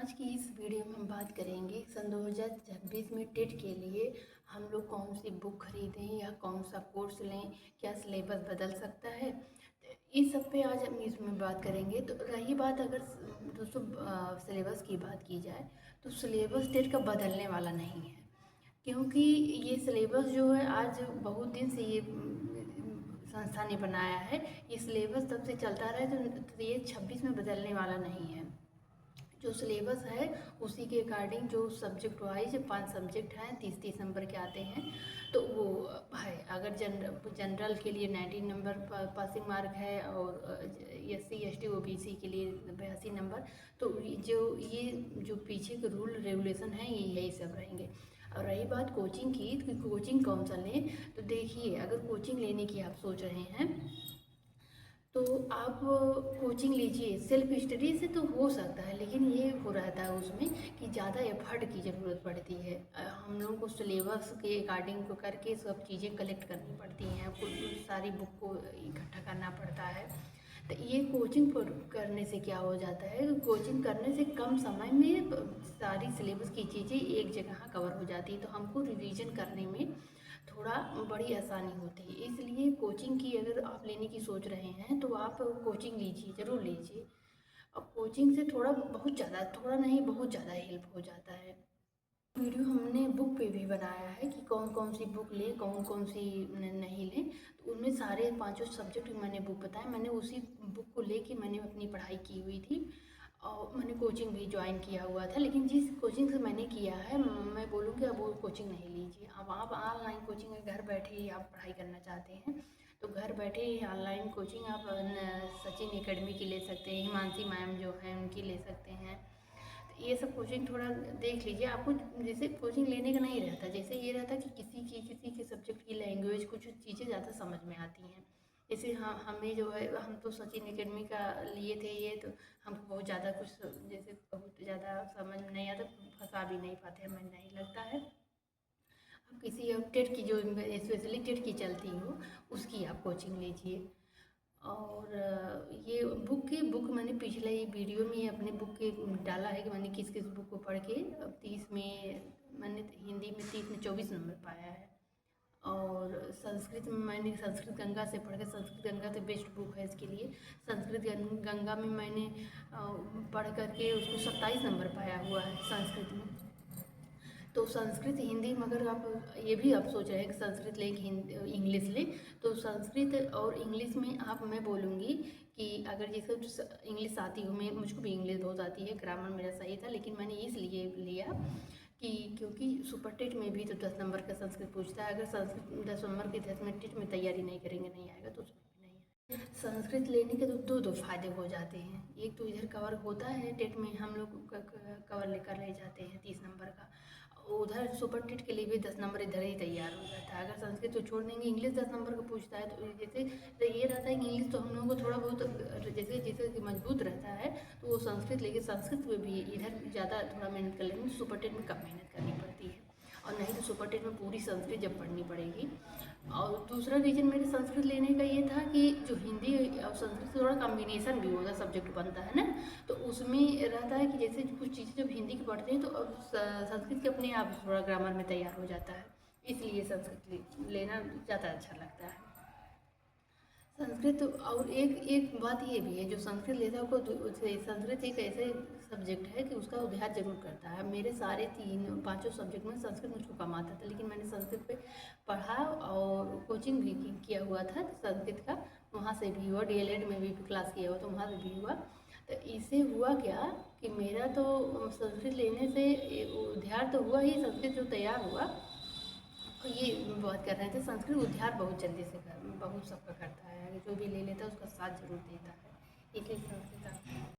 आज की इस वीडियो में हम बात करेंगे सन 2026 में टेट के लिए हम लोग कौन सी बुक खरीदें या कौन सा कोर्स लें, क्या सिलेबस बदल सकता है। इस सब पे आज हम इसमें बात करेंगे। तो रही बात अगर दोस्तों सिलेबस की बात की जाए तो सिलेबस टेट का बदलने वाला नहीं है, क्योंकि ये सिलेबस जो है आज बहुत दिन से ये संस्था ने बनाया है। ये सिलेबस तब से चलता रहा है, तो ये 26 में बदलने वाला नहीं है। जो सिलेबस है उसी के अकॉर्डिंग जो सब्जेक्ट वाइज 5 सब्जेक्ट हैं, 30-30 नंबर के आते हैं, तो वो है। अगर जनरल के लिए 19 नंबर पासिंग मार्क है और SC ST OBC के लिए 82 नंबर। तो ये जो पीछे के रूल रेगुलेशन हैं ये यही सब रहेंगे। और रही बात कोचिंग की, तो कोचिंग कौन सा लें, तो देखिए अगर कोचिंग लेने की आप सोच रहे हैं तो आप कोचिंग लीजिए। सेल्फ स्टडी से तो हो सकता है, लेकिन ये हो रहता है उसमें कि ज़्यादा एफर्ट की ज़रूरत पड़ती है। हम लोगों को सिलेबस के अकॉर्डिंग को करके सब चीज़ें कलेक्ट करनी पड़ती हैं, कुछ सारी बुक को इकट्ठा करना पड़ता है। तो ये कोचिंग करने से क्या हो जाता है, कोचिंग करने से कम समय में सारी सिलेबस की चीज़ें एक जगह कवर हो जाती है, तो हमको रिवीजन करने में थोड़ा बड़ी आसानी होती है। इसलिए कोचिंग की अगर आप लेने की सोच रहे हैं तो आप कोचिंग लीजिए, ज़रूर लीजिए। अब कोचिंग से थोड़ा बहुत ज़्यादा, थोड़ा नहीं बहुत ज़्यादा हेल्प हो जाता है। वीडियो हमने बुक पे भी बनाया है कि कौन कौन सी बुक लें, कौन कौन सी नहीं लें। तो उनमें सारे पांचों सब्जेक्ट मैंने बुक बताया। मैंने उसी बुक को लेके मैंने अपनी पढ़ाई की हुई थी और मैंने कोचिंग भी ज्वाइन किया हुआ था। लेकिन जिस कोचिंग से मैंने किया है, मैं बोलूँगी अब वो कोचिंग नहीं लीजिए। अब आप ऑनलाइन कोचिंग है, घर बैठे ही आप पढ़ाई करना चाहते हैं तो घर बैठे ही ऑनलाइन कोचिंग आप सचिन एकेडमी की ले सकते हैं, हिमांशी मैम जो हैं उनकी ले सकते हैं। ये सब कोचिंग थोड़ा देख लीजिए। आपको जैसे कोचिंग लेने का नहीं रहता, जैसे ये रहता कि किसी के सब्जेक्ट की लैंग्वेज कुछ चीज़ें ज़्यादा समझ में आती हैं। जैसे हमें जो है, हम तो सचिन एकेडमी का लिए थे ये, तो हमको बहुत ज़्यादा कुछ जैसे बहुत ज़्यादा समझ में नहीं आता, फंसा भी नहीं पाते, हमें नहीं लगता है। आप किसी और टेट की जो स्पेशली टेट की चलती हो उसकी आप कोचिंग लीजिए। और ये बुक मैंने पिछले ही वीडियो में अपने बुक के डाला है कि मैंने किस किस बुक को पढ़ के अब 30 में मैंने हिंदी में 30 में 24 नंबर पाया है। और संस्कृत में मैंने संस्कृत गंगा से पढ़ के, संस्कृत गंगा तो बेस्ट बुक है इसके लिए। संस्कृत गंगा में मैंने पढ़ करके उसको 27 नंबर पाया हुआ है संस्कृत में। तो संस्कृत हिंदी में अगर आप ये भी आप सोच रहे हैं कि संस्कृत लें कि इंग्लिश लें, तो संस्कृत और इंग्लिश में आप, मैं बोलूँगी कि अगर जैसे इंग्लिश आती हो, मैं मुझको भी इंग्लिश बहुत आती है, ग्रामर मेरा सही था, लेकिन मैंने इसलिए लिया कि क्योंकि सुपर टेट में भी तो 10 नंबर का संस्कृत पूछता है। अगर संस्कृत 10 नंबर के 10 में टेट में तैयारी नहीं करेंगे नहीं आएगा, तो उसमें भी नहीं आएगा। संस्कृत लेने के तो दो फायदे हो जाते हैं। एक तो इधर कवर होता है, टेट में हम लोग कवर लेकर ले जाते हैं 30 नंबर का। उधर सुपर टेट के लिए भी 10 नंबर इधर ही तैयार हो जाता है। अगर संस्कृत तो छोड़ देंगे, इंग्लिश 10 नंबर का पूछता है, तो जैसे तो ये रहता है कि इंग्लिश तो हम लोगों को थोड़ा बहुत जैसे जैसे कि मजबूत रहता है, तो वो संस्कृत लेके संस्कृत में भी इधर ज़्यादा थोड़ा मेहनत कर लेंगे, सुपर टेट में कम मेहनत करनी पड़ती है। और नहीं तो सुपर टेट में पूरी संस्कृत जब पढ़नी पड़ेगी। और दूसरा रीज़न मेरे संस्कृत लेने का ये था कि जो हिंदी और संस्कृत से थोड़ा कॉम्बिनेशन भी होता, सब्जेक्ट बनता है ना, तो उसमें रहता है कि जैसे कुछ चीज़ें जब हिंदी की पढ़ते हैं तो अब संस्कृत के अपने आप थोड़ा ग्रामर में तैयार हो जाता है। इसलिए संस्कृत लेना ज़्यादा अच्छा लगता है। संस्कृत और एक बात ये भी है, जो संस्कृत लेता है को संस्कृत एक ऐसे सब्जेक्ट है कि उसका उद्धार जरूर करता है। मेरे सारे 3-5 सब्जेक्ट में संस्कृत मुझको कम आता था, लेकिन मैंने संस्कृत पे पढ़ा और कोचिंग भी किया हुआ था संस्कृत का, वहाँ से भी हुआ। DLED में भी क्लास किया हुआ तो वहाँ से भी हुआ। तो इससे हुआ क्या कि मेरा तो संस्कृत लेने से उद्धार तो हुआ ही, संस्कृत जो तैयार हुआ। ये बात कर रहे थे, संस्कृत उद्धार बहुत जल्दी से बहुत सबका करता है, जो भी ले लेता है उसका साथ जरूर देता है, इसलिए संस्कृत